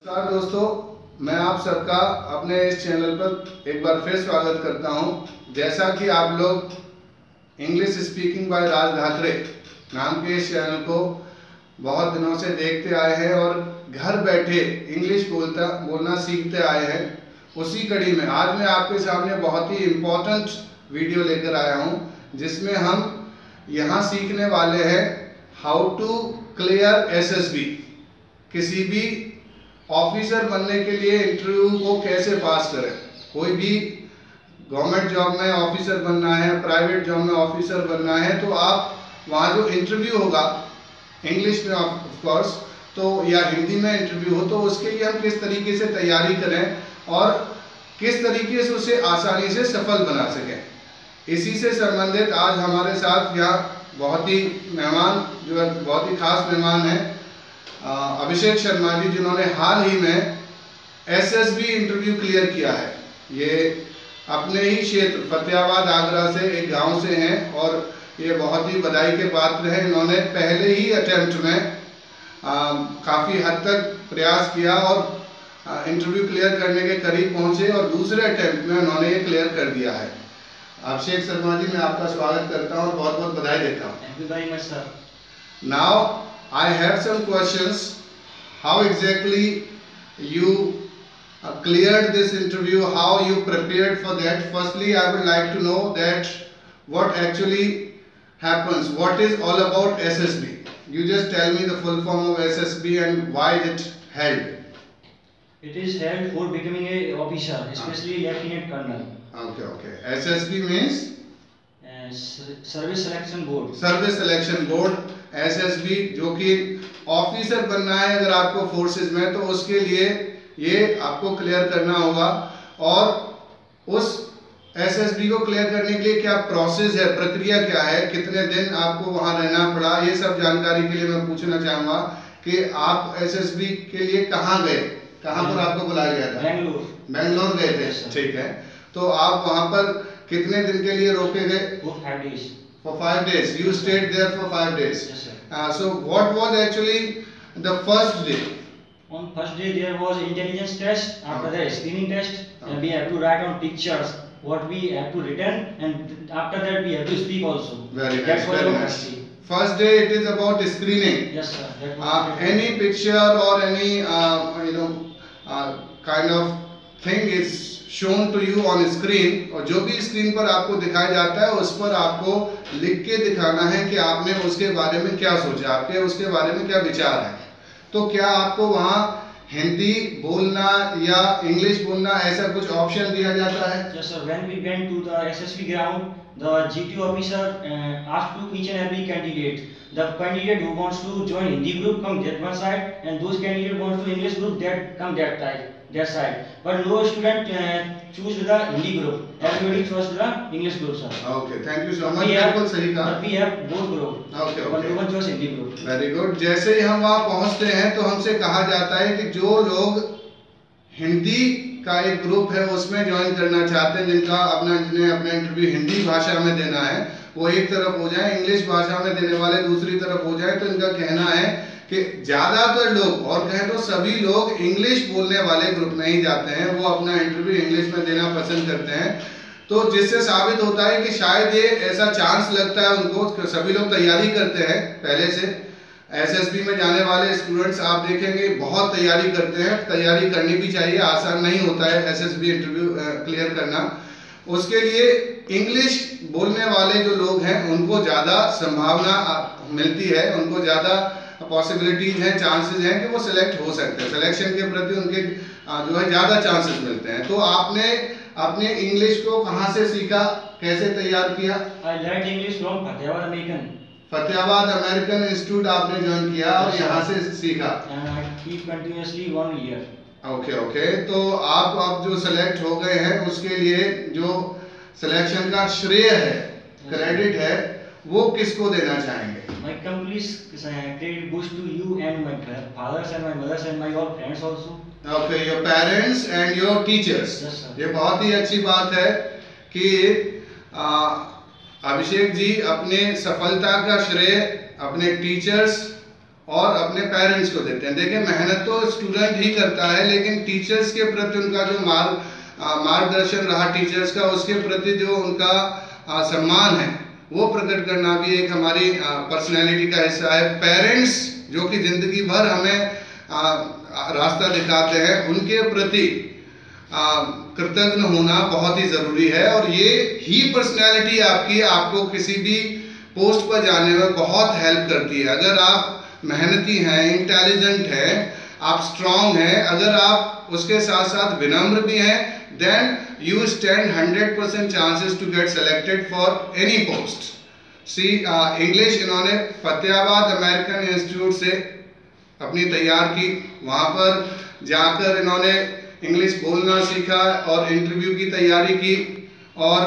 नमस्कार दोस्तों, मैं आप सबका अपने इस चैनल पर एक बार फिर स्वागत करता हूं। जैसा कि आप लोग इंग्लिश स्पीकिंग बाय राज ढाकरे नाम के इस चैनल को बहुत दिनों से देखते आए हैं और घर बैठे इंग्लिश बोलना सीखते आए हैं, उसी कड़ी में आज मैं आपके सामने बहुत ही इम्पोर्टेंट वीडियो लेकर आया हूं, जिसमें हम यहाँ सीखने वाले हैं हाउ टू क्लियर एसएसबी। किसी भी ऑफिसर बनने के लिए इंटरव्यू को कैसे पास करें। कोई भी गवर्नमेंट जॉब में ऑफिसर बनना है, प्राइवेट जॉब में ऑफिसर बनना है, तो आप वहाँ जो इंटरव्यू होगा इंग्लिश में ऑफ कोर्स तो या हिंदी में इंटरव्यू हो, तो उसके लिए हम किस तरीके से तैयारी करें और किस तरीके से उसे आसानी से सफल बना सकें। इसी से संबंधित आज हमारे साथ यहाँ बहुत ही खास मेहमान हैं अभिषेक शर्मा जी, जिन्होंने हाल ही में एसएसबी इंटरव्यू क्लियर किया है। ये अपने ही क्षेत्र फतेहाबाद आगरा से एक गांव से हैं और ये बहुत ही बधाई के पात्र हैं। इन्होंने पहले ही अटेम्प्ट में काफ़ी हद तक प्रयास किया और इंटरव्यू क्लियर करने के करीब पहुंचे और दूसरे अटेम्प्ट में उन्होंने ये क्लियर कर दिया है। अभिषेक शर्मा जी, मैं आपका स्वागत करता हूँ और बहुत बहुत बधाई देता हूँ। Thank you very much sir. Now I have some questions. How exactly you cleared this interview? How you prepared for that? Firstly, I would like to know that what actually happens. What is all about SSB? You just tell me the full form of SSB and why it held. It is held for becoming a officer, especially lieutenant colonel. Okay. SSB means service selection board. Service selection board SSB, जो कि officer बनना है अगर आपको forces में, तो उसके लिए ये आपको क्लियर करना होगा। और उस एसएसबी को क्लियर करने के लिए क्या प्रोसेस है, प्रक्रिया क्या है, कितने दिन आपको वहां रहना पड़ा, ये सब जानकारी के लिए मैं पूछना चाहूंगा कि आप एसएसबी के लिए कहाँ गए, कहाँ पर आपको बुलाया गया था? बेंगलोर गए थे। ठीक है, तो आप वहां पर कितने दिन के लिए रोके गए? For 5 days. For 5 days. You stayed there for 5 days. Yes, sir. So what was actually the first day? On first day there was intelligence test. After that screening test, and we have to write on pictures what we have to written, and after that we have to speak also. Very nice. That's Very nice. First day it is about screening. Yes sir. Any picture or any kind of thing is shown to you on screen, और जो भी screen पर आपको दिखाया जाता है उस पर आपको लिख के दिखाना है कि आपने उसके बारे में क्या सोचा, आपके उसके बारे में क्या विचार है। तो क्या आपको वहाँ हिंदी बोलना या इंग्लिश बोलना ऐसा कुछ ऑप्शन दिया जाता है? Yes sir. When we went to the SSB ground, the GT officer asked to each and every candidate. The candidate who wants to join Hindi group come that one side, and those candidate wants to English group that come that side. But no student choose the Hindi group. Everybody chose the English group, sir. Okay, thank you so much. बिल्कुल सही कहा। But we have both group. Okay. But no one chose Hindi group. Very good. जैसे ही हम वहाँ पहुँचते हैं तो हमसे कहा जाता है कि जो लोग हिंदी का एक ग्रुप है उसमें ज्वाइन करना चाहते हैं, जिन्हें अपना इंटरव्यू हिंदी भाषा में देना है, वो एक तरफ हो जाए, इंग्लिश भाषा में देने वाले दूसरी तरफ हो जाए। तो इनका कहना है कि ज्यादातर लोग, और कहें तो सभी लोग, इंग्लिश बोलने वाले ग्रुप में ही जाते हैं, वो अपना इंटरव्यू इंग्लिश में देना पसंद करते हैं। तो जिससे साबित होता है कि शायद ये ऐसा चांस लगता है उनको, सभी लोग तैयारी करते हैं पहले से। एसएसबी में जाने वाले स्टूडेंट्स आप देखेंगे बहुत तैयारी करते हैं, तैयारी करनी भी चाहिए, आसान नहीं होता है एसएसबी इंटरव्यू क्लियर करना। उसके लिए इंग्लिश बोलने वाले जो लोग हैं उनको ज़्यादा संभावना मिलती है, उनको ज़्यादा पॉसिबिलिटीज हैं, चांसेस हैं कि वो सिलेक्ट हो सकते हैं, सिलेक्शन के प्रति उनके जो है ज़्यादा चांसेस मिलते हैं। तो आपने अपने इंग्लिश को कहाँ से सीखा, कैसे तैयार किया? I learned English from Fatehabad American. Fatehabad American institute आपने ज्वाइन किया और यहाँ से सीखा। And I keep continuously 1 year. Okay. तो आप अब जो सेलेक्ट हो गए हैं उसके लिए जो सिलेक्शन का श्रेय है, क्रेडिट है, वो किसको देना चाहेंगे? My complete credit goes to you and my fathers and my mothers and my all friends also. Okay, your parents and your teachers. Yes sir. ये बहुत ही अच्छी बात है कि अभिषेक जी अपने सफलता का श्रेय अपने टीचर्स और अपने पेरेंट्स को देते हैं। देखिए, मेहनत तो स्टूडेंट ही करता है, लेकिन टीचर्स के प्रति उनका जो मार्गदर्शन रहा टीचर्स का, उसके प्रति जो उनका सम्मान है वो प्रकट करना भी एक हमारी पर्सनैलिटी का हिस्सा है। पेरेंट्स जो कि जिंदगी भर हमें रास्ता दिखाते हैं, उनके प्रति कृतज्ञ होना बहुत ही ज़रूरी है, और ये ही पर्सनैलिटी आपकी आपको किसी भी पोस्ट पर जाने में बहुत हेल्प करती है। अगर आप मेहनती हैं, इंटेलिजेंट हैं, आप स्ट्रांग हैं, अगर आप उसके साथ साथ विनम्र भी हैं, then you stand 100% chances to get selected for any post. See English इन्होंने फतेहाबाद अमेरिकन इंस्टीट्यूट से अपनी तैयार की, वहाँ पर जाकर इन्होंने इंग्लिश बोलना सीखा और इंटरव्यू की तैयारी की, और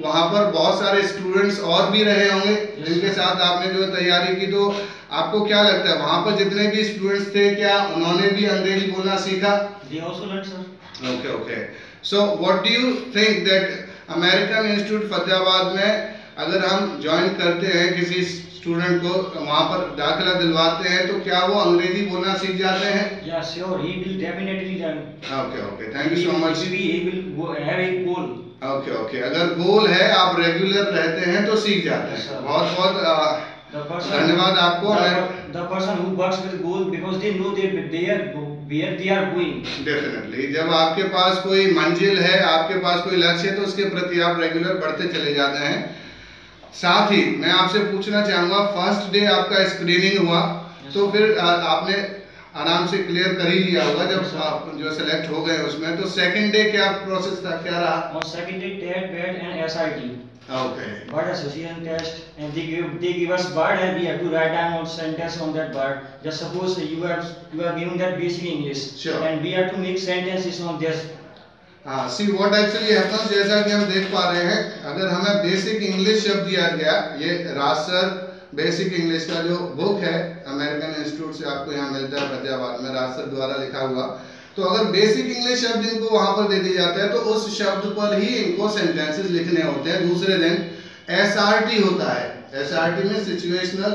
वहाँ पर बहुत सारे स्टूडेंट्स और भी रहे होंगे जिनके साथ आपने जो तैयारी की। तो आपको क्या लगता है वहाँ पर जितने भी स्टूडेंट्स थे, क्या उन्होंने भी अंग्रेजी बोलना सीखा? They also learned, sir. Okay. So what do you think that American institute Fatehabad में अगर हम ज्वाइन करते हैं किसी स्टूडेंट को, वहाँ पर दाखिला दिलवाते हैं, तो क्या वो अंग्रेजी बोलना सीख जाते हैं? Yeah, sure. He will definitely learn. Okay. Thank you so much. He will have a goal. Okay. अगर गोल है, आप रेगुलर रहते हैं तो सीख जाते हैं। बहुत धन्यवाद आपको। The person who works with goal, because they know where they are going. Definitely. जब आपके पास कोई मंजिल है, आपके पास कोई लक्ष्य है, तो उसके प्रति आप रेगुलर बढ़ते चले जाते हैं। साथ ही मैं आपसे पूछना चाहूँगा, फर्स्ट डे आपका स्क्रीनिंग हुआ, तो फिर आपने आराम से क्लियर कर ही लिया होगा जब आप जो सेलेक्ट हो गए उसमें, तो सेकंड डे क्या प्रोसेस था, क्या रहा? On second day, TET, BET and SIT. Okay. Word association test, and they give us word and we have to write down one sentence on that word. Just suppose you are given that basic English, sure, and we have to make sentences on this. See what actually happens, जैसा कि हम देख पा रहे हैं, अगर हमें basic English शब्द दिया गया, ये राज सर बेसिक इंग्लिश का जो बुक है अमेरिकन इंस्टीट्यूट से आपको यहाँ मिलता है फतेहाबाद में, राज सर द्वारा लिखा हुआ, तो अगर बेसिक इंग्लिश शब्द इनको वहां पर दे दिया जाता है तो उस शब्द पर ही इनको सेंटेंसेस लिखने होते हैं। दूसरे दिन SRT होता है, SRT में सिचुएशनल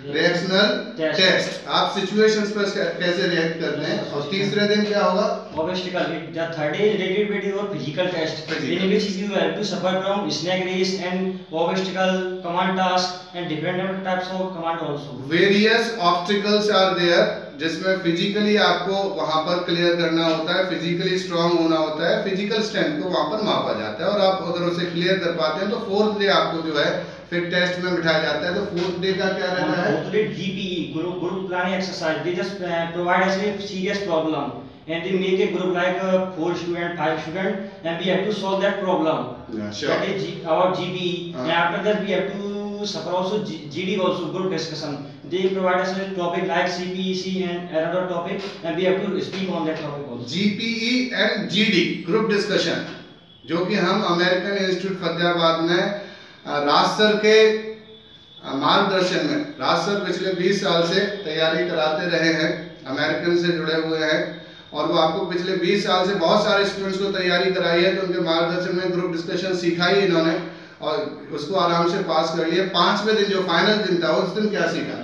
रिएक्शनल टेस्ट, आप सिचुएशंस पर कैसे रिएक्ट करते हैं। और तीसरे दिन क्या होगा? Obstacle. The third day is related with your physical test, in which you have to suffer from snake race and obstacle, command task, and different types of command also. Various obstacles are there, जिसमें physically आपको वहां पर clear करना होता है, physically strong होना होता है, फिजिकल स्ट्रेंथ को वहां पर मापा जाता है, और आप अगर उसे क्लियर कर पाते हैं तो फोर्थ डे आपको जो है फिर टेस्ट में बिठाया जाता है। तो फोर्थ डे का क्या रहता है? Fourth day GPE, group planning exercise. They just provide us a serious problem, and they make a group like 4 student, 5 student, and we have to solve that problem. Yeah, sure. That is our GPE, and after that we have to suffer also GD also, group discussion. They provide us a topic like CPEC and another topic, and we have to speak on that topic also. GPE and GD group discussion, जो कि हम American institute Fatehabad में राज sir के मार्गदर्शन में, राज sir पिछले 20 साल से तैयारी कराते रहे हैं, अमेरिकन से जुड़े हुए हैं, और वो आपको पिछले 20 साल से बहुत सारे स्टूडेंट्स को तैयारी कराई है। तो उनके मार्गदर्शन में ग्रुप डिस्कशन सिखाई इन्होंने और उसको आराम से पास कर लिया। 5वें दिन जो फाइनल दिन था, उस दिन क्या सीखा?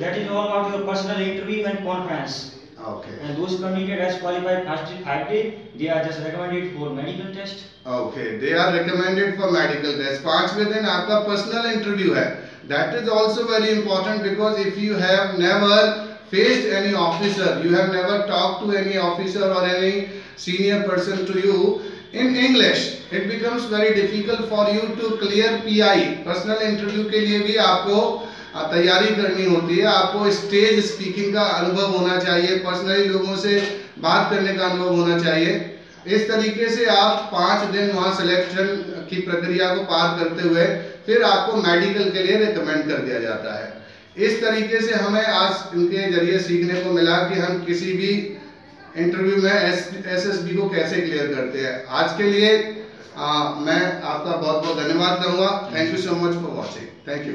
That is all about your personal interview and conference. Okay. And those candidates as qualified past 5 days, they are just recommended for medical test. Okay, they are recommended for medical test. 5वें दिन आपका personal interview है। That is also very important, because if you have never faced any officer, you have never talked to any officer or any senior person to you in English, it becomes very difficult for you to clear PI. Personal interview के लिए भी आपको तैयारी करनी होती है, आपको stage speaking का अनुभव होना चाहिए, पर्सनली लोगों से बात करने का अनुभव होना चाहिए। इस तरीके से आप 5 दिन वहाँ सिलेक्शन की प्रक्रिया को पार करते हुए फिर आपको मेडिकल के लिए रिकमेंड कर दिया जाता है। इस तरीके से हमें आज इनके जरिए सीखने को मिला कि हम किसी भी इंटरव्यू में SSB को कैसे क्लियर करते हैं। आज के लिए मैं आपका बहुत बहुत धन्यवाद करूँगा। Thank you so much for watching. Thank you.